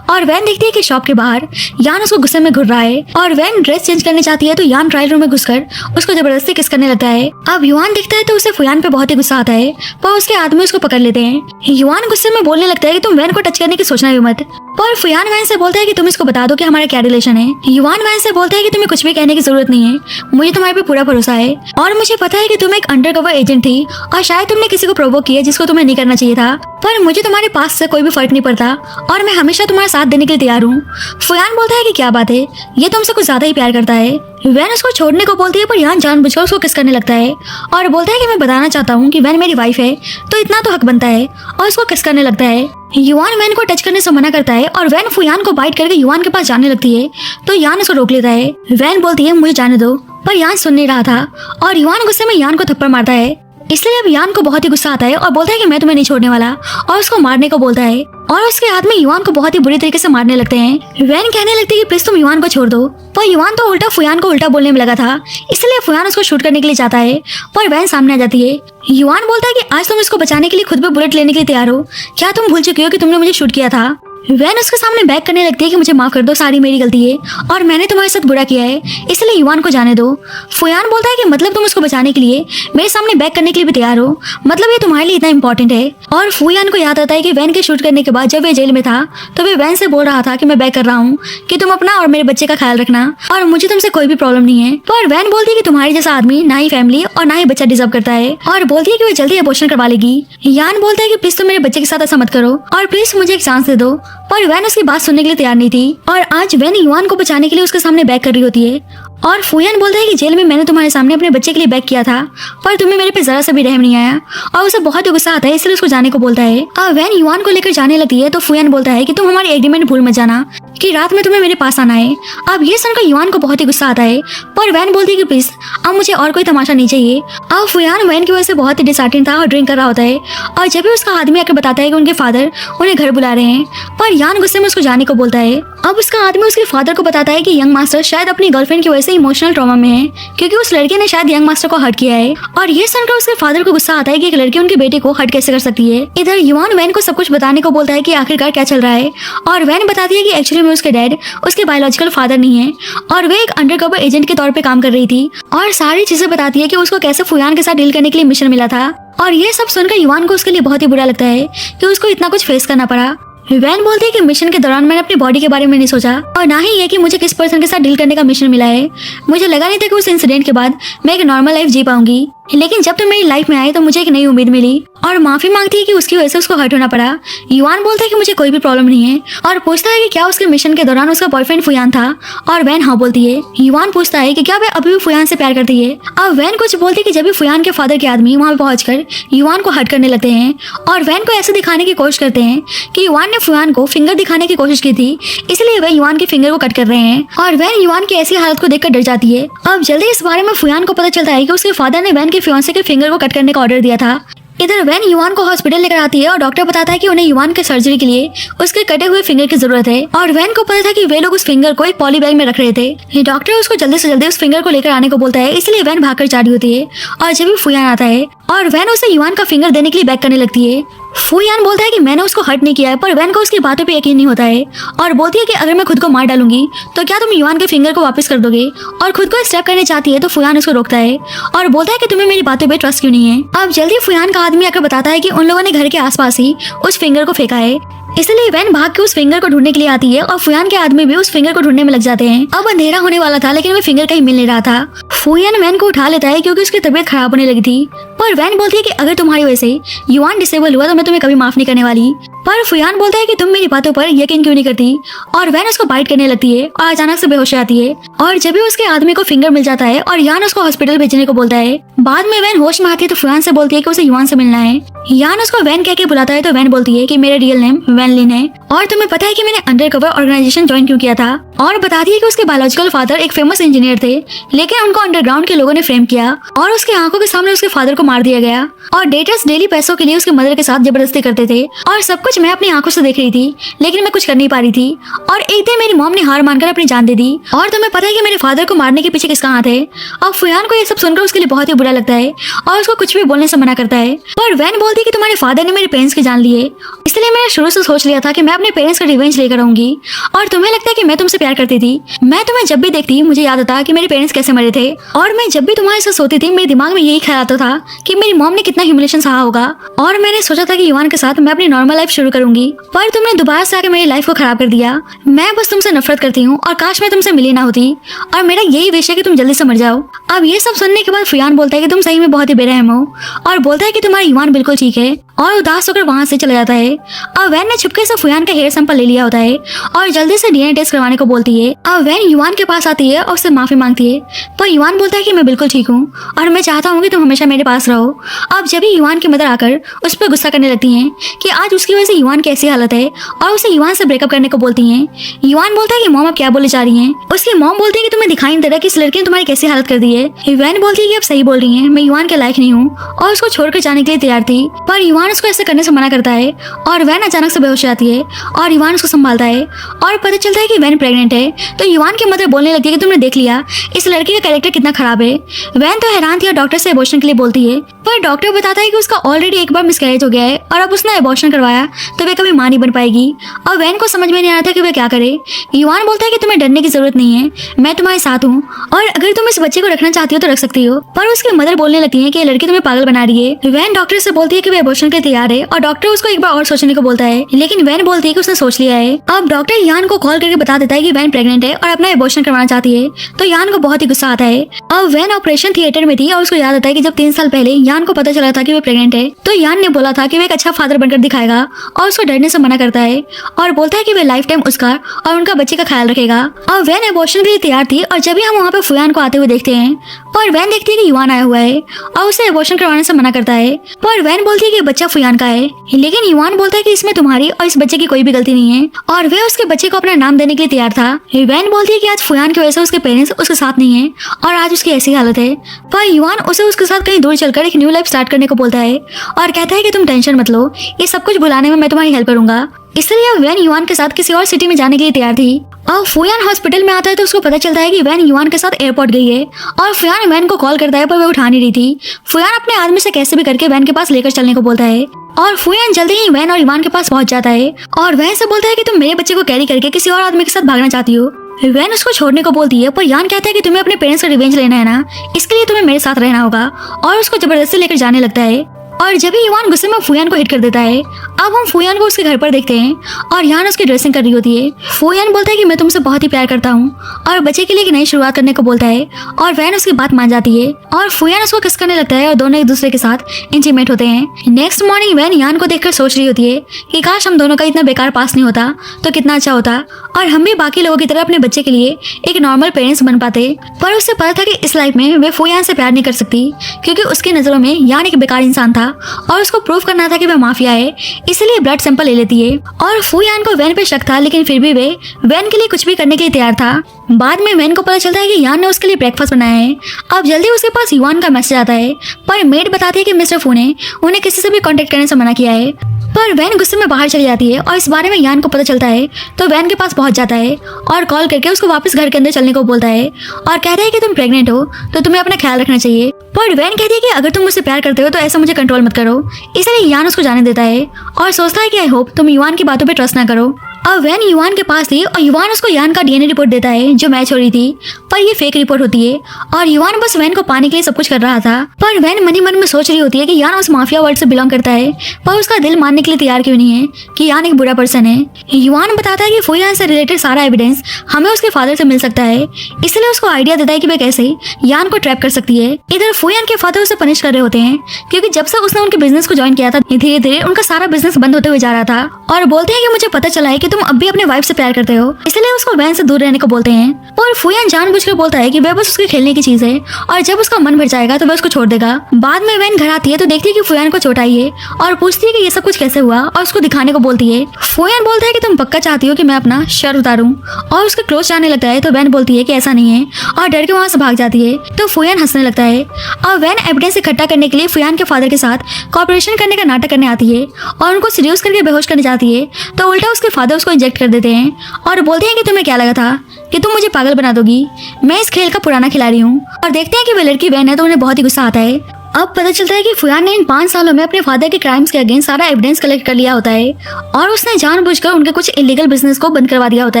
और वैन देखती है कि शॉप के बाहर यान उसको गुस्से में घूर रहा है और वैन ड्रेस चेंज करने चाहती है तो यान ट्रायल रूम में घुसकर उसको जबरदस्ती किस करने लगता है। अब युवान दिखता है तो उसे फुयान पे बहुत ही गुस्सा आता है, पर उसके आदमी उसको पकड़ लेते हैं। युवान गुस्से में बोलने लगता है कि तुम वैन को टच करने की सोचना भी मत, पर फुयान वैन से बोलता है कि तुम इसको बता दो कि हमारा क्या रिलेशन है। युवान वैन से बोलता है कि तुम्हें कुछ भी कहने की जरूरत नहीं है, मुझे तुम्हारे पे पूरा भरोसा है और मुझे पता है कि तुम एक अंडरकवर एजेंट थी और शायद तुमने किसी को प्रोवोक किया जिसको तुम्हें नहीं करना चाहिए था, पर मुझे तुम्हारे पास से कोई भी फर्क नहीं पड़ता और मैं हमेशा तुम्हारा साथ देने के लिए तैयार हूँ। फुयान बोलता है कि क्या बात है, ये तुमसे कुछ ज्यादा ही प्यार करता है। वैन उसको छोड़ने को बोलती है पर यान जानबूझकर उसको किस करने लगता है और बोलता है कि मैं बताना चाहता हूँ कि वैन मेरी वाइफ है तो इतना तो हक बनता है, और उसको किस करने लगता है। युवान वैन को टच करने से मना करता है और वैन फुयान को बाइट करके युवान के पास जाने लगती है तो यान उसको रोक लेता है। वैन बोलती है मुझे जाने दो, पर यान सुन नहीं रहा था और युवान गुस्से में यान को थप्पड़ मारता है, इसलिए अब यान को बहुत ही गुस्सा आता है और बोलता है कि मैं तुम्हें नहीं छोड़ने वाला और उसको मारने को बोलता है। और उसके आदमी युवान को बहुत ही बुरी तरीके से मारने लगते हैं। वैन कहने लगती है कि प्लीज तुम युवान को छोड़ दो, पर युवान तो उल्टा फुयान को उल्टा बोलने में लगा था, इसलिए फुयान उसको शूट करने के लिए जाता है पर वैन सामने आ जाती है। युवान बोलता है कि आज तुम इसको बचाने के लिए खुद पे बुलेट लेने के लिए तैयार हो, क्या तुम भूल चुकी हो कि तुमने मुझे शूट किया था। वैन उसके सामने बैक करने लगती है कि मुझे माफ कर दो, सारी मेरी गलती है और मैंने तुम्हारे साथ बुरा किया है, इसलिए युवान को जाने दो। फुयान बोलता है कि मतलब तुम उसको बचाने के लिए मेरे सामने बैक करने के लिए भी तैयार हो, मतलब ये तुम्हारे लिए इतना इंपॉर्टेंट है। और फुयान को याद आता है कि वैन के शूट करने के बाद जब वे जेल में था तो वे वैन से बोल रहा था कि मैं बैक कर रहा हूँ कि तुम अपना और मेरे बच्चे का ख्याल रखना और मुझे तुमसे कोई भी प्रॉब्लम नहीं है। पर वैन बोलती है कि तुम्हारे जैसा आदमी ना ही फैमिली और ना ही बच्चा डिजर्व करता है और बोलती है कि वो जल्दी अबॉर्शन करवा लेगी। यान बोलता है कि प्लीज तुम मेरे बच्चे के साथ ऐसा मत करो और प्लीज मुझे एक चांस दे दो, पर वैन उसकी बात सुनने के लिए तैयार नहीं थी। और आज वैन युआन को बचाने के लिए उसके सामने बैक कर रही होती है और फुयान बोलता है कि जेल में मैंने तुम्हारे सामने अपने बच्चे के लिए बैक किया था पर तुम्हें मेरे पे जरा सा भी रहम नहीं आया और उसे बहुत गुस्सा आता है, इसलिए उसको जाने को बोलता है। अब वैन युआन को लेकर जाने लगती है तो फुयान बोलता है कि तुम हमारी एग्रीमेंट भूल मत जाना कि रात में तुम्हें मेरे पास आना है। अब ये सुनकर युआन को बहुत ही गुस्सा आता है पर वैन बोलती है कि प्लीज अब मुझे और कोई तमाशा नहीं चाहिए। अब फुयान वैन की वजह से बहुत ही डिसहार्टेन था और ड्रिंक कर रहा होता है और जब भी उसका आदमी आकर बताता है कि उनके फादर उन्हें घर बुला रहे हैं पर यान गुस्से में उसको जाने को बोलता है। अब उसका आदमी उसके फादर को बताता है कि यंग मास्टर शायद अपनी गर्लफ्रेंड की वजह से इमोशनल ट्रॉमा में है क्योंकि उस लड़के ने शायद यंग मास्टर को हर्ट किया है और ये सुनकर उसके फादर को गुस्सा आता है कि एक लड़की उनके बेटे को हर्ट कैसे कर सकती है। इधर युआन वैन को सब कुछ बताने को बोलता है कि आखिरकार क्या चल रहा है और वैन बताती है कि एक्चुअली में उसके डैड उसके बायोलॉजिकल फादर नहीं है और वे एक अंडरकवर एजेंट के तौर पे काम कर रही थी और सारी चीजें बताती है कि उसको कैसे फुयान के साथ डील करने के लिए मिशन मिला था। और ये सब सुनकर युआन को उसके लिए बहुत ही बुरा लगता है कि उसको इतना कुछ फेस करना पड़ा। वैन बोलती है कि मिशन के दौरान मैंने अपनी बॉडी के बारे में नहीं सोचा और ना ही ये कि मुझे किस पर्सन के साथ डील करने का मिशन मिला है। मुझे लगा नहीं था कि उस इंसिडेंट के बाद मैं एक नॉर्मल लाइफ जी पाऊंगी, लेकिन जब तुम मेरी लाइफ में आए तो मुझे एक नई उम्मीद मिली और माफी मांगती है कि उसकी वजह से उसको हर्ट होना पड़ा। युआन बोलता है कि मुझे कोई भी प्रॉब्लम नहीं है और पूछता है कि क्या उसके मिशन के दौरान उसका बॉयफ्रेंड फुयान था और वैन हाँ बोलती है। युआन पूछता है कि क्या वह अभी भी फुयान से प्यार करती है। अब वैन कुछ बोलती है कि जब भी फुयान के फादर के आदमी वहाँ पहुंचकर युआन को हर्ट करने लगते हैं और वैन को ऐसे दिखाने की कोशिश करते हैं कि युआन ने फुयान को फिंगर दिखाने की कोशिश की थी, इसलिए वह युआन के फिंगर को कट कर रहे हैं और वैन युआन की ऐसी हालत को देखकर डर जाती है। अब जल्दी इस बारे में फुयान को पता चलता है कि उसके फादर ने वैन के फियांसे के फिंगर को कट करने का ऑर्डर दिया था। इधर वैन युआन को हॉस्पिटल लेकर आती है और डॉक्टर बताता है कि उन्हें युआन के सर्जरी के लिए उसके कटे हुए फिंगर की जरूरत है और वैन को पता था कि वे लोग उस फिंगर को एक पॉली बैग में रख रहे थे। डॉक्टर उसको जल्दी से जल्दी उस फिंगर को लेकर आने को बोलता है, इसलिए वैन भागकर जा रही होती है और जब भी फुयान आता है और वैन उसे युआन का फिंगर देने के लिए बैक करने लगती है। फुयान बोलता है कि मैंने उसको हर्ट नहीं किया है पर वैन को उसकी बातों पे यकीन नहीं होता है और बोलती है कि अगर मैं खुद को मार डालूंगी तो क्या तुम युआन के फिंगर को वापस कर दोगे, और खुद को एक स्टेप करने चाहती है तो फुयान उसको रोकता है और बोलता है कि तुम्हें मेरी बातों पे ट्रस्ट क्यों नहीं है। अब जल्दी फुयान का आदमी आकर बताता है कि उन लोगों ने घर के आसपास ही उस फिंगर को फेंका है, इसलिए वैन भाग के उस फिंगर को ढूंढने के लिए आती है और फुयान के आदमी भी उस फिंगर को ढूंढने में लग जाते हैं। अब अंधेरा होने वाला था लेकिन वह फिंगर कहीं मिल नहीं रहा था। फुयान वैन को उठा लेता है क्योंकि उसकी तबीयत खराब होने लगी थी, पर वैन बोलती है कि अगर तुम्हारी वजह से युआन डिसेबल हुआ तो मैं तुम्हें कभी माफ नहीं करने वाली। पर फुयान बोलता है कि तुम मेरी बातों पर यकीन क्यों नहीं करती और वैन उसको बाइट करने लगती है और अचानक से बेहोश हो जाती है और जब भी उसके आदमी को फिंगर मिल जाता है और यान उसको हॉस्पिटल भेजने को बोलता है। बाद में वैन होश में आती है तो फुयान से बोलती है कि उसे युआन से मिलना है। यान उसको वैन कह के बुलाता है तो वैन बोलती है कि मेरा रियल नेम वैन लिन है और तुम्हें पता है कि मैंने अंडरकवर ऑर्गेनाइजेशन ज्वाइन क्यों किया था, और बताती है कि उसके बायोलॉजिकल फादर एक फेमस इंजीनियर थे लेकिन उनको अंडरग्राउंड के लोगों ने फ्रेम किया और उसके आंखों के सामने उसके फादर को मार दिया गया और डेटर्स डेली पैसों के लिए उसके मदर के साथ जबरदस्ती करते थे और सब कुछ मैं अपनी आंखों से देख रही थी लेकिन मैं कुछ कर नहीं पा रही थी और एक दिन मेरी मॉम ने हार मानकर अपनी जान दे दी और तुम्हें पता है कि मेरे फादर को मारने के पीछे किसका हाथ है। अब फुयान को ये सब सुनकर उसके लिए बहुत ही बुरा लगता है और उसको कुछ भी बोलने से मना करता है, पर वैन बोलती है कि तुम्हारे फादर ने मेरे पेरेंट्स की जान ली है, इसलिए मैंने शुरू से सोच लिया था कि मैं अपने पेरेंट्स का रिवेंज लेकर आऊंगी और तुम्हें लगता है कि मैं तुमसे प्यार करती थी। मैं तुम्हें जब भी देखती मुझे याद आता कि मेरे पेरेंट्स कैसे मरे थे और मैं जब भी तुम्हारे साथ सोती थी मेरे दिमाग में यही ख्याल आता था कि मेरी मॉम ने कितना ह्यूमिलेशन सहा होगा और मैंने सोचा था कि युआन के साथ मैं अपनी नॉर्मल लाइफ शुरू करूंगी, पर तुमने दोबारा से आकर मेरी लाइफ को खराब कर दिया। मैं बस तुमसे नफरत करती हूँ और काश मैं तुमसे मिली ना होती और मेरा यही विश है कि तुम जल्दी से मर जाओ। अब ये सब सुनने के बाद फुयान बोलता है कि तुम सही में बहुत ही बेरहम हो और बोलता है कि तुम्हारा युआन बिल्कुल ठीक है और उदास होकर वहां से चला जाता है। अब वैन ने छुपके से फुयान का हेयर सैंपल ले लिया होता है और जल्दी से डीएनए टेस्ट करवाने को बोलती है। अब वैन युआन के पास आती है और उससे माफी मांगती है, पर युआन बोलता है कि मैं बिल्कुल ठीक हूँ और मैं चाहता हूँ कि तुम हमेशा मेरे पास रहो। अब जब भी युआन की मदर आकर उस पर गुस्सा करने लगती है कि आज उसकी वजह से युआन की ऐसी हालत है और उसे युआन से ब्रेकअप करने को बोलती है। युआन बोलता है कि मॉम अब क्या बोले जा रही है। उसकी मॉम बोलती है कि तुम्हें दिखाई नहीं दे रहा कि इस लड़की ने तुम्हारी कैसी हालत कर दी है। वैन बोलती है कि अब सही बोल रही है, मैं युआन के लायक नहीं हूँ और उसको छोड़कर जाने के लिए तैयार थी, पर युआन उसको ऐसे करने से मना करता है और और वैन अचानक से बेहोश हो जाती है और युवान उसको संभालता है और पता चलता है कि वैन प्रेग्नेंट है। तो युवान की मदर बोलने लगती है कि तुमने देख लिया इस लड़की का कैरेक्टर कितना खराब है। वैन तो हैरान थी और डॉक्टर से एबॉर्शन के लिए बोलती है, पर डॉक्टर बताता है कि उसका ऑलरेडी एक बार मिसकैरेज हो गया है और अब उसने एबॉर्शन करवाया तो वे कभी मां नहीं बन पाएगी। और वैन को समझ में नहीं आता कि वे क्या करे। युवान बोलता है कि तुम्हें डरने की जरूरत नहीं है, मैं तुम्हारे साथ हूँ और अगर तुम इस बच्चे को रखना चाहती हो तो रख सकती हो। पर उसकी मदर बोलने लगती है कि ये लड़की तुम्हें पागल बना रही है। वैन डॉक्टर से बोलती है कि वे एबॉर्शन के लिए तैयार है और डॉक्टर उसको एक बार और सोचने को बोलता है, लेकिन वैन बोलती है कि उसने सोच लिया है। अब डॉक्टर यान को कॉल करके बता देता है कि वैन प्रेग्नेंट है और अपना एबॉर्शन करवाना चाहती है। तो यान को बहुत ही गुस्सा आता है। अब वैन ऑपरेशन थिएटर में थी और उसको याद आता है कि जब 3 साल पहले यान को पता चला था कि वे प्रेग्नेंट है तो यान ने बोला था कि वे एक अच्छा फादर बनकर दिखाएगा और उसको डरने से मना करता है और बोलता है कि वे लाइफ टाइम उसका और उनका बच्चे का ख्याल रखेगा। अब वैन एबॉर्शन के लिए तैयार थी और जब भी हम वहाँ पे फुयान को आते हुए देखते हैं पर वैन देखती है कि युवान आया हुआ है और उसे एबॉर्शन करवाने से मना करता है। पर वैन बोलती है कि बच्चा फुयान का है, लेकिन युवान बोलता है कि इसमें तुम्हारी और इस बच्चे की कोई भी गलती नहीं है और वे उसके बच्चे को अपना नाम देने के लिए तैयार था। वैन बोलती है कि आज फुयान की वजह से उसके पेरेंट्स उसके साथ नहीं है और आज उसकी ऐसी हालत है। पर युवान उसे उसके साथ कहीं दूर चलकर एक न्यू लाइफ स्टार्ट करने को बोलता है और कहता है कि तुम टेंशन मत लो, ये सब कुछ भुलाने में मैं तुम्हारी हेल्प करूंगा। इसलिए वैन युवान के साथ किसी और सिटी में जाने के लिए तैयार थी। और फुयान हॉस्पिटल में आता है तो उसको पता चलता है कि वैन युवान के साथ एयरपोर्ट गई है और फुयान वैन को कॉल करता है पर वह उठा नहीं रही थी। फुयान अपने आदमी से कैसे भी करके वैन के पास लेकर चलने को बोलता है और फुयान जल्दी ही वैन और युवान के पास पहुंच जाता है और वैन से बोलता है कि तुम मेरे बच्चे को कैरी करके किसी और आदमी के साथ भागना चाहती हो। वैन उसको छोड़ने को बोलती है पर यान कहता है कि तुम्हें अपने पेरेंट्स का रिवेंज लेना है ना, इसके लिए तुम्हें मेरे साथ रहना होगा और उसको जबरदस्ती लेकर जाने लगता है। और जब ही युवान गुस्से में फुयान को हिट कर देता है। अब हम फुयान को उसके घर पर देखते हैं और यान उसकी ड्रेसिंग कर रही होती है। फुयान बोलता है कि मैं तुमसे बहुत ही प्यार करता हूँ और बच्चे के लिए एक नई शुरुआत करने को बोलता है और वैन उसकी बात मान जाती है और फुयान उसको किस करने लगता है और दोनों एक दूसरे के साथ इंटीमेट होते हैं। नेक्स्ट मॉर्निंग वैन यान को देखकर सोच रही होती है कि काश हम दोनों का इतना बेकार पास नहीं होता तो कितना अच्छा होता और हम भी बाकी लोगों की तरह अपने बच्चे के लिए एक नॉर्मल पेरेंट्स बन पाते। पर उससे पता था कि इस लाइफ में वे फुयान से प्यार नहीं कर सकती क्योंकि उसकी नजरों में यान एक बेकार इंसान था और उसको प्रूव करना था कि वह माफिया है, इसलिए ब्लड सैंपल ले लेती है। और फुयान को वैन पे शक था लेकिन फिर भी वे वैन के लिए कुछ भी करने के लिए तैयार था। बाद में वैन को पता चलता है कि यान ने उसके लिए ब्रेकफास्ट बनाया है। अब जल्दी उसके पास युवान का मैसेज आता है पर मेड बताती है कि मिस्टर फू ने उन्हें किसी से भी कांटेक्ट करने से मना किया है। पर वैन गुस्से में बाहर चली जाती है और इस बारे में यान को पता चलता है तो वैन के पास पहुंच जाता है और कॉल करके उसको वापस घर के अंदर चलने को बोलता है और कहता है कि तुम प्रेग्नेंट हो तो तुम्हें अपना ख्याल रखना चाहिए। पर वैन कहती है कि अगर तुम मुझसे प्यार करते हो तो ऐसा मुझे कंट्रोल मत करो, इसलिए यान उसको जाने देता है और सोचता है कि आई होप तुम युवान की बातों पे ट्रस्ट ना करो। अब वैन युवान के पास थी और युवान उसको यान का डीएनए रिपोर्ट देता है जो मैच हो रही थी, पर ये फेक रिपोर्ट होती है और युवान बस वैन को पाने के लिए सब कुछ कर रहा था। पर वैन मन ही मन में सोच रही होती है कि यान उस माफिया वर्ल्ड से बिलोंग करता है पर उसका दिल मानने के लिए तैयार क्यों नहीं है कि यान एक बुरा पर्सन है। युवान बताता है कि फुयान से रिलेटेड सारा एविडेंस हमें उसके फादर से मिल सकता है, इसलिए उसको आइडिया देता है कि वह कैसे यान को ट्रैप कर सकती है। इधर फुयान के फादर उसे पनिश कर रहे होते हैं क्योंकि जब से उसने उनके बिजनेस को ज्वाइन किया था धीरे धीरे उनका सारा बिजनेस बंद होते हुए जा रहा था और बोलते हैं कि मुझे पता चला है कि तुम अब भी अपने वाइफ से प्यार करते हो, इसलिए उसको वैन से दूर रहने को बोलते हैं। और फुयान जानबूझकर बोलता है कि वह बस उसके खेलने की चीज है और जब उसका मन भर जाएगा तो वह उसको छोड़ देगा। बाद में वैन घर आती है तो देखती है कि फुयान को चोट आई है और पूछती है कि ये सब कुछ कैसे हुआ और उसको दिखाने को बोलती है। फुयान बोलता है कि तुम पक्का चाहती हो कि मैं अपना शर्ट उतारूं और उसके क्लोज जाने लगता है तो वैन बोलती है कि ऐसा नहीं है और डर के वहां से भाग जाती है। तो फुयान हंसने लगता है और वैन एविडेंस इकट्ठा करने के लिए फुयान के फादर के साथ कॉपरेशन करने का नाटक करने आती है और उनको सीरियस करके बेहोश करने जाती है तो उल्टा उसके फादर उसको इंजेक्ट कर देते हैं और बोलते हैं कि तुम्हें क्या लगा था कि तुम मुझे पागल बना दोगी, मैं इस खेल का पुराना खिलाड़ी हूँ। और देखते हैं कि वह लड़की वैन है तो उन्हें बहुत ही गुस्सा आता है। अब पता चलता है कि फुयान ने इन 5 सालों में अपने फादर के क्राइम्स के अगेंस्ट सारा एविडेंस कलेक्ट कर लिया होता है और उसने जानबूझकर उनके कुछ इलीगल बिजनेस को बंद करवा दिया होता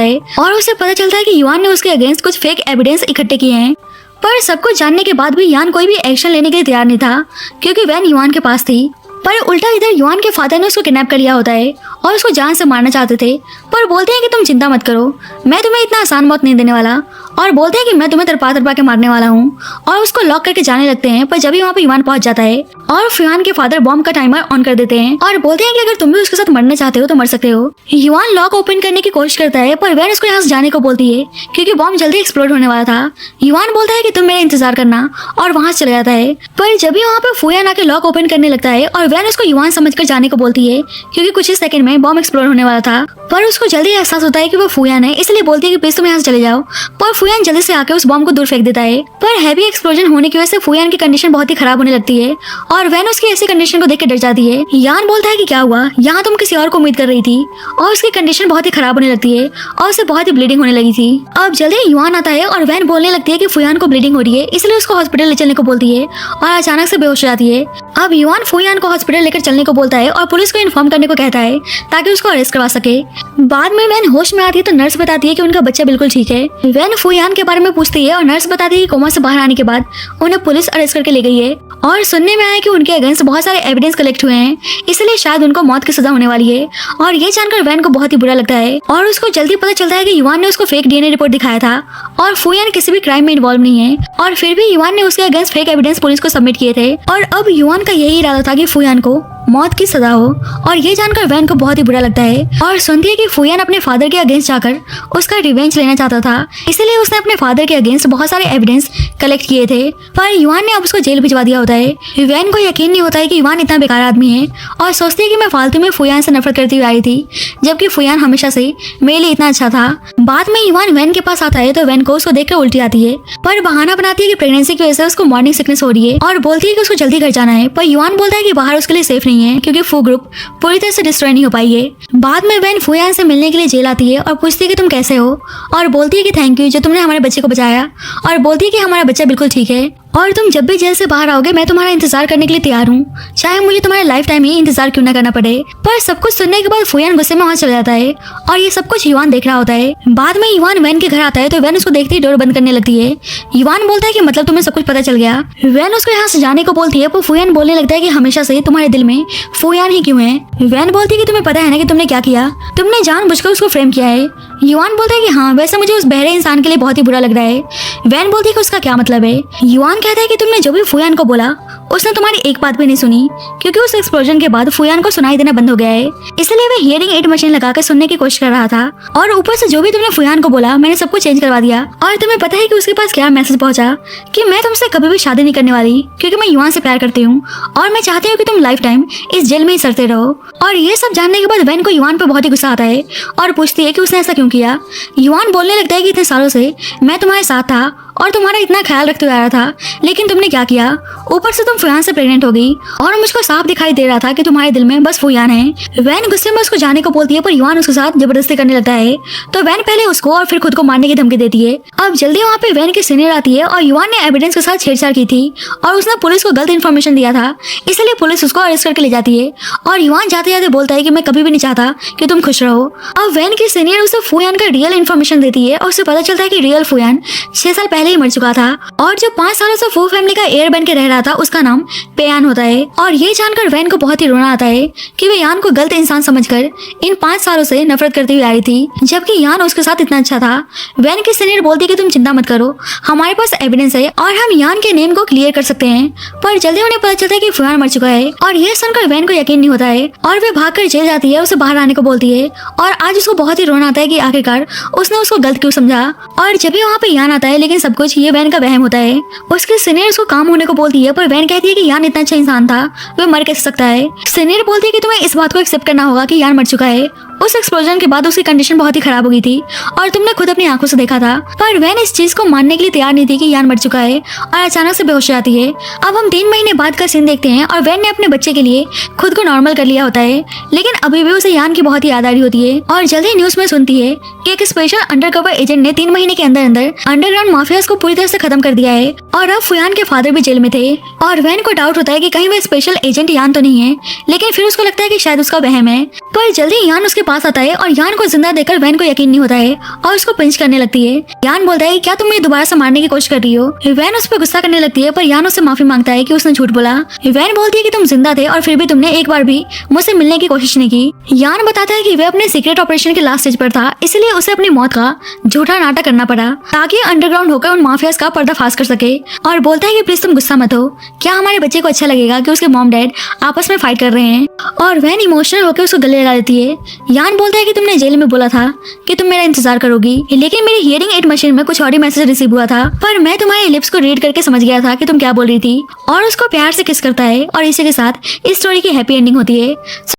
है और उसे पता चलता है कि युवान ने उसके अगेंस्ट कुछ फेक एविडेंस इकट्ठे किए हैं। पर सब कुछ जानने के बाद भी यान कोई भी एक्शन लेने के लिए तैयार नहीं था क्योंकि वैन युवान के पास थी। पर उल्टा इधर युवान के फादर ने उसको किडनैप कर लिया होता है और उसको जान से मारना चाहते थे पर बोलते हैं कि तुम चिंता मत करो, मैं तुम्हें इतना आसान मौत नहीं देने वाला और बोलते हैं कि मैं तुम्हें तरपा तरपा के मारने वाला हूँ और उसको लॉक करके जाने लगते हैं। पर जब ही वहाँ पे युवान पहुंच जाता है और फुयान के फादर बॉम्ब का टाइमर ऑन कर देते हैं और बोलते हैं कि अगर तुम भी उसके साथ मरना चाहते हो तो मर सकते हो। युवान लॉक ओपन करने की कोशिश करता है पर वैन उसको यहाँ से जाने को बोलती है क्योंकि बॉम्ब जल्दी एक्सप्लोड होने वाला था। युवान बोलता है कि तुम मेरा इंतजार करना और वहां से चला जाता है। पर जब भी वहाँ पे फुयान आके लॉक ओपन करने लगता है और वैन उसको युवान समझकर जाने को बोलती है क्योंकि कुछ ही सेकंड में बॉम्ब एक्सप्लोड होने वाला था। पर उसको जल्दी एहसास होता है कि वो फुयान है, इसलिए बोलती है कि प्लीज तुम यहाँ से चले जाओ। पर फुयान जल्दी से आकर उस बॉम्ब को दूर फेंक देता है। पर हैवी एक्सप्लोजन होने की वजह से फुयान की कंडीशन बहुत ही खराब होने लगती है और वैन उसकी ऐसी कंडीशन को देख के डर जाती है। यान बोलता है कि क्या हुआ, यहाँ तुम किसी और को उम्मीद कर रही थी। और उसकी कंडीशन बहुत ही खराब होने लगती है और उसे बहुत ही ब्लीडिंग होने लगी थी। अब जल्दी युआन आता है और वैन बोलने लगती है कि फुयान को ब्लीडिंग हो रही है, इसलिए उसको हॉस्पिटल ले चलने को बोलती है और अचानक से बेहोश हो जाती है। अब युआन फुयान को हॉस्पिटल लेकर चलने को बोलता है और पुलिस को इन्फॉर्म करने को कहता है ताकि उसको अरेस्ट करवा सके। बाद में वैन होश में आती है तो नर्स बताती है कि उनका बच्चा बिल्कुल ठीक है। वैन फुयान के बारे में पूछती है और नर्स बताती है कि कोमा से बाहर आने के बाद उन्हें पुलिस अरेस्ट करके ले गई है और सुनने में आया कि उनके अगेंस्ट बहुत सारे एविडेंस कलेक्ट हुए हैं, इसलिए शायद उनको मौत की सजा होने वाली है। और ये जानकर वैन को बहुत ही बुरा लगता है और उसको जल्दी पता चलता है कि युआन ने उसको फेक डीएनए रिपोर्ट दिखाया था और फुयान किसी भी क्राइम में इन्वॉल्व नहीं है। और फिर भी युआन ने उसके अगेंस्ट फेक एविडेंस पुलिस को सबमिट किए थे और अब युआन का यही इरादा था कि फुयान को मौत की सजा हो। और ये जानकर वैन को बहुत ही बुरा लगता है और सुनती है कि फुयान अपने फादर के अगेंस्ट जाकर उसका रिवेंज लेना चाहता था, इसलिए उसने अपने फादर के अगेंस्ट बहुत सारे एविडेंस कलेक्ट किए थे। पर युआन ने अब उसको जेल भिजवा दिया होता है। वैन को यकीन नहीं होता है कि युआन इतना बेकार आदमी है और सोचती है कि मैं फालतू में फुयान से नफरत करती हुई आई थी, जबकि फुयान हमेशा से मेरे लिए इतना अच्छा था। बाद में युआन वैन के पास आता है तो वैन को उसको देखकर उल्टी आती है, पर बहाना बनाती है कि प्रेगनेंसी की वजह से उसको मॉर्निंग सिकनेस हो रही है और बोलती है कि उसको जल्दी घर जाना है। पर युआन बोलता है कि बाहर उसके लिए सेफ नहीं है क्योंकि फू ग्रुप पूरी तरह से डिस्ट्रॉय नहीं हो पाई है। बाद में वैन फुयान से मिलने के लिए जेल आती है और पूछती है कि तुम कैसे हो और बोलती है कि थैंक यू जो तुमने हमारे बच्चे को बचाया और बोलती है कि हमारा बच्चा बिल्कुल ठीक है और तुम जब भी जेल से बाहर आओगे मैं तुम्हारा इंतजार करने के लिए तैयार हूँ, चाहे मुझे तुम्हारे लाइफ टाइम ही इंतजार क्यों ना करना पड़े। पर सब कुछ सुनने के बाद फुयान गुस्से में वहाँ चला जाता है और ये सब कुछ युआन देख रहा होता है। बाद में युआन वैन के घर आता है तो वैन उसको देखते ही डोर बंद करने लगती है। युआन बोलता है कि मतलब तुम्हें सब कुछ पता चल गया। वैन उसको यहाँ से जाने को बोलती है पर फुयान बोलने लगता है कि हमेशा से तुम्हारे दिल में फुयान ही क्यों है। वैन बोलती है कि तुम्हें पता है ना कि तुमने क्या किया, तुमने जानबूझकर उसको फ्रेम किया है। युआन बोलता है कि हाँ, वैसे मुझे उस बहरे इंसान के लिए बहुत ही बुरा लग रहा है। वैन बोलती है कि उसका क्या मतलब है। युआन कहता है कि तुमने जो भी फुयान को बोला उसने तुम्हारी एक बात भी नहीं सुनी क्योंकि उस एक्सप्लोजन के बाद फुयान को सुनाई देना बंद हो गया है, इसलिए वह हियरिंग एड मशीन लगाकर सुनने की कोशिश कर रहा था। और ऊपर से जो भी तुमने फुयान को बोला मैंने सब कुछ चेंज करवा दिया। और तुम्हें पता है कि उसके पास क्या मैसेज पहुंचा कि मैं तुमसे कभी भी शादी नहीं करने वाली क्योंकि मैं युआन से प्यार करती हूँ और मैं चाहती हूँ कि तुम लाइफ टाइम इस जेल में ही सड़ते रहो। और ये सब जानने के बाद वैन को युआन पर बहुत ही गुस्सा आता है और पूछती है कि उसने ऐसा क्यों किया। युआन बोलने लगता है कि इतने सालों से मैं तुम्हारे साथ था और तुम्हारा इतना ख्याल रखते हुए आ रहा था, लेकिन तुमने क्या किया, ऊपर से तुम फुयान से प्रेग्नेंट हो गई और मुझको साफ दिखाई दे रहा था कि तुम्हारे दिल में बस फुयान है। वैन गुस्से में उसको जाने को बोलती है पर युआन उसके साथ जबरदस्ती करने लगता है तो वैन पहले उसको और फिर खुद को मारने की धमकी देती है। अब जल्दी वहाँ पे वैन की सीनियर आती है और युआन ने एविडेंस के साथ छेड़छाड़ की थी और उसने पुलिस को गलत इन्फॉर्मेशन दिया था, इसलिए पुलिस उसको अरेस्ट करके ले जाती है। और युआन जाते जाते बोलता है कि मैं कभी भी नहीं चाहता कि तुम खुश रहो। अब वैन की सीनियर उसे फुयान का रियल इन्फॉर्मेशन देती है और उसे पता चलता है कि रियल फुयान 6 साल पहले ही मर चुका था और जो 5 सालों से फू फैमिली का एयर बन के रह रहा था उसका नाम पेयान होता है। और ये जानकर वैन को बहुत ही रोना आता है कि वे यान को गलत इंसान समझकर इन 5 सालों से नफरत करती हुई आई थी, जबकि यान उसके साथ इतना अच्छा था। वैन की सीनियर बोलती है कि तुम चिंता मत करो, हमारे पास एविडेंस है और हम यान के नेम को क्लियर कर सकते हैं। पर जल्दी उन्हें पता चलता है कि फुयान मर चुका है और ये सुनकर वैन को यकीन नहीं होता है और वे भागकर जेल जाती है, उसे बाहर आने को बोलती है। और आज उसको बहुत ही रोना आता है कि आखिरकार उसने उसको गलत क्यों समझा। और जब भी वहाँ पे यान आता है लेकिन सब कुछ ये वैन का वहम होता है। उसके सीनियर उसको काम होने को बोलती है पर वैन कहती है कि यान इतना अच्छा इंसान था, वह मर कैसे सकता है। सीनियर बोलती है कि तुम्हें इस बात को एक्सेप्ट करना होगा कि यान मर चुका है। उस एक्सप्लोजन के बाद उसकी कंडीशन बहुत ही खराब हो गई थी और तुमने खुद अपनी आंखों से देखा था। पर वैन इस चीज को मानने के लिए तैयार नहीं थी कि यान मर चुका है और अचानक से बेहोश हो जाती है। अब हम 3 महीने बाद का सीन देखते हैं और वैन ने अपने बच्चे के लिए खुद को नॉर्मल कर लिया होता है, लेकिन अभी भी उसे यान की बहुत ही याद आ रही होती है। और जल्दी न्यूज में सुनती है कि एक स्पेशल अंडरकवर एजेंट ने 3 महीने के अंदर अंदर अंडरग्राउंड माफियाज को पूरी तरह से खत्म कर दिया है और अब फुयान के फादर भी जेल में थे। और वैन को डाउट होता है कि कहीं वह स्पेशल एजेंट यान तो नहीं है, लेकिन फिर उसको लगता है कि शायद उसका वहम है। पर जल्दी यान उसके पास आता है और यान को जिंदा देखकर वैन को यकीन नहीं होता है और उसको पिंच करने लगती है। यान बोलता है क्या तुम मुझे दोबारा से मारने की कोशिश कर रही हो। वैन उस पर गुस्सा करने लगती है पर यान उससे माफी मांगता है कि उसने झूठ बोला। वैन बोलती है कि तुम जिंदा थे और फिर भी तुमने एक बार भी मुझसे मिलने की कोशिश नहीं की। यान बताता है कि वह अपने सीक्रेट ऑपरेशन के लास्ट स्टेज पर था, इसलिए उसे अपनी मौत का झूठा नाटक करना पड़ा ताकि अंडरग्राउंड होकर उन माफियाज का पर्दाफाश कर सके। और बोलता है कि प्लीज तुम गुस्सा मत हो, क्या हमारे बच्चे को अच्छा लगेगा कि उसके मॉम डैड आपस में फाइट कर रहे हैं। और वैन इमोशनल होकर उसको गले लगा देती है। यान बोलता है कि तुमने जेल में बोला था कि तुम मेरा इंतजार करोगी, लेकिन मेरी हियरिंग एड मशीन में कुछ और ही मैसेज रिसीव हुआ था, पर मैं तुम्हारे लिप्स को रीड करके समझ गया था कि तुम क्या बोल रही थी। और उसको प्यार से किस करता है और इसी के साथ इस स्टोरी की हैप्पी एंडिंग होती है।